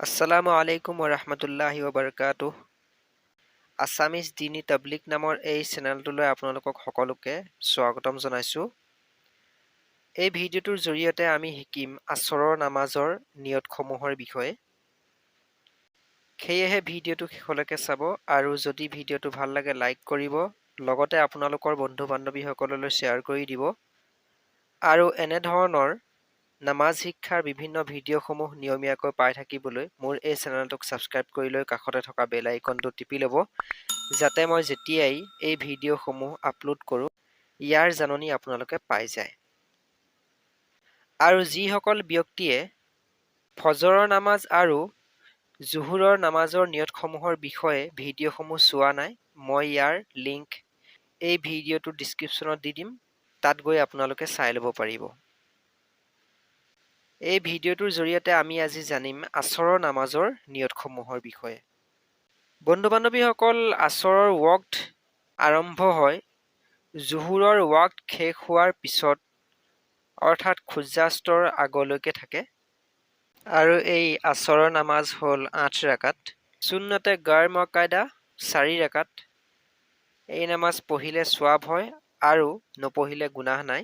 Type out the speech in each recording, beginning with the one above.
আসসালামু আলাইকুম ওয়া ৰাহমাতুল্লাহি ওয়া বাৰাকাতুহ। আছামিজ দিনী তাবলিগ নামৰ এই চেনেলটোলৈ আপোনালোকক সকলোকে স্বাগতম জনাইছোঁ। এই ভিডিঅ'টোৰ জৰিয়তে আমি শিকিম আচৰৰ নামাজৰ নিয়তসমূহৰ বিষয়ে। সেয়েহে ভিডিঅ'টো শেষলৈকে চাব আৰু যদি ভিডিঅ'টো ভাল লাগে লাইক কৰিব, লগতে আপোনালোকৰ বন্ধু-বান্ধৱীসকললৈ শ্বেয়াৰ কৰি দিব। আৰু এনে ধৰণৰ নামাজ শিক্ষাৰ বিভিন্ন ভিডিঅ'সমূহ নিয়মীয়াকৈ পাই থাকিবলৈ মোৰ এই চেনেলটোক ছাবস্ক্ৰাইব কৰি লৈ কাষতে থকা বেল আইকনটো টিপি ল'ব, যাতে মই যেতিয়াই এই ভিডিঅ'সমূহ আপলোড কৰোঁ ইয়াৰ জাননী আপোনালোকে পাই যায়। আৰু যিসকল ব্যক্তিয়ে ফজৰৰ নামাজ আৰু জোহৰৰ নামাজৰ নিয়তসমূহৰ বিষয়ে ভিডিঅ'সমূহ চোৱা নাই, মই ইয়াৰ লিংক এই ভিডিঅ'টোৰ ডিছক্ৰিপশ্যনত দি দিম, তাত গৈ আপোনালোকে চাই ল'ব পাৰিব। এই ভিডিঅ'টোৰ জৰিয়তে আমি আজি জানিম আচৰৰ নামাজৰ নিয়তসমূহৰ বিষয়ে। বন্ধু-বান্ধৱীসকল, আচৰৰ ৱক্ত আৰম্ভ হয় জোহৰৰ ৱক্ত শেষ হোৱাৰ পিছত, অৰ্থাৎ সূৰ্যাস্তৰ আগলৈকে থাকে। আৰু এই আচৰৰ নামাজ হ'ল 8 ৰাকাত। সুন্নতে গাৰ মকাইদা 4 ৰাকাত। এই নামাজ পঢ়িলে সৱাব হয় আৰু নপঢ়িলে গুনাহ নাই।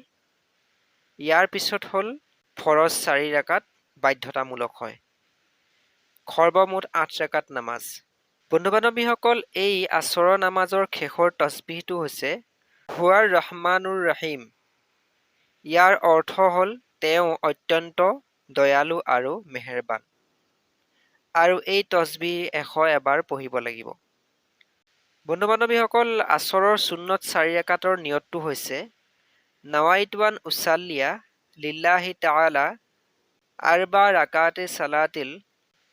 ইয়াৰ পিছত হ'ল ফৰজ 4 ৰাকাত, বাধ্যতামূলক হয়। সৰ্বমুঠ 8 ৰাকাত নামাজ। বন্ধু-বান্ধৱীসকল, এই আচৰৰ নামাজৰ শেষৰ তসবিহটো হৈছে হুৱাৰ ৰহমানুৰ ৰহিম। ইয়াৰ অৰ্থ হ'ল তেওঁ অত্যন্ত দয়ালু আৰু মেহেৰবান। আৰু এই তসবিহ 100 এবাৰ পঢ়িব লাগিব। বন্ধু-বান্ধৱীসকল, আচৰৰ সুন্নত 4 ৰাকাতৰ নিয়তটো হৈছে নাৱাইতুৱান উছাল্লিয়া লিল্লাহি তাআলা আৰবা ৰাকাতে সালাতিল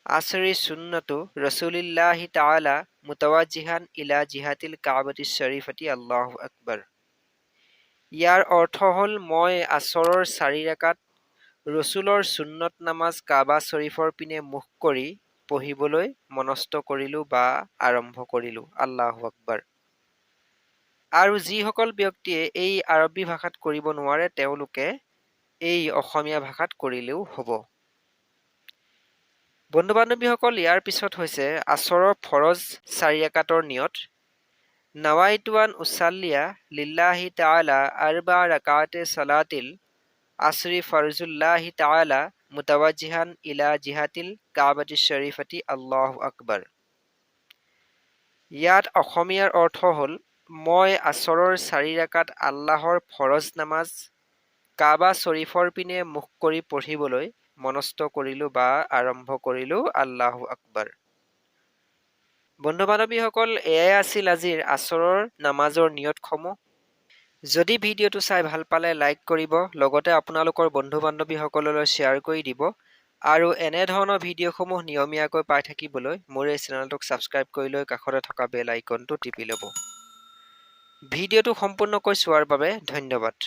আসৰি সুন্নতু ৰসুলিল্লাহি তাআলা মুতাৱাজ্জিহান ইলা জিহাতিল কাবাতিশ শৰীফতি আল্লাহু আকবৰ। ইয়াৰ অৰ্থ হ'ল মই আচৰৰ 4 ৰাকাত ৰসুলৰ সুন্নত নামাজ কাবা শৰীফৰ পিনে মুখ কৰি পঢ়িবলৈ মনস্থ কৰিলোঁ বা আৰম্ভ কৰিলোঁ। আল্লাহু আকবৰ। আৰু যিসকল ব্যক্তিয়ে এই আৰবী ভাষাত কৰিব নোৱাৰে তেওঁলোকে এই অসমীয়া ভাষাত কৰিলেও হ'ব। বন্ধু-বান্ধৱীসকল, ইয়াৰ পিছত হৈছে আচৰৰ ফৰজ 4 ৰাকাতৰ নিয়ত। নাৱাইতুৱান উছাল্লিয়া লিল্লাহি তাআলা আৰবা ৰাকাতে সালাতিল আসৰি ফৰজুল্লাহি তাআলা মুতাৱাজ্জিহান ইলা জিহাতিল কাবাতিশ শৰীফতি আল্লাহু আকবৰ। ইয়াত অসমীয়াৰ অৰ্থ হ'ল মই আচৰৰ 4 ৰাকাত আল্লাহৰ ফৰজ নামাজ কাবা শৰীফৰ পিনে মুখ কৰি পঢ়িবলৈ মনস্থ কৰিলোঁ বা আৰম্ভ কৰিলোঁ। আল্লাহু আকবৰ। বন্ধু-বান্ধৱীসকল, এয়াই আছিল আজিৰ আচৰৰ নামাজৰ নিয়তসমূহ। যদি ভিডিঅ'টো চাই ভাল পালে লাইক কৰিব, লগতে আপোনালোকৰ বন্ধু-বান্ধৱীসকললৈ শ্বেয়াৰ কৰি দিব। আৰু এনে ধৰণৰ ভিডিঅ'সমূহ নিয়মীয়াকৈ পাই থাকিবলৈ মোৰ এই চেনেলটোক ছাবস্ক্ৰাইব কৰি লৈ কাষতে থকা বেল আইকনটো টিপি ল'ব। ভিডিঅ'টো সম্পূৰ্ণকৈ চোৱাৰ বাবে ধন্যবাদ।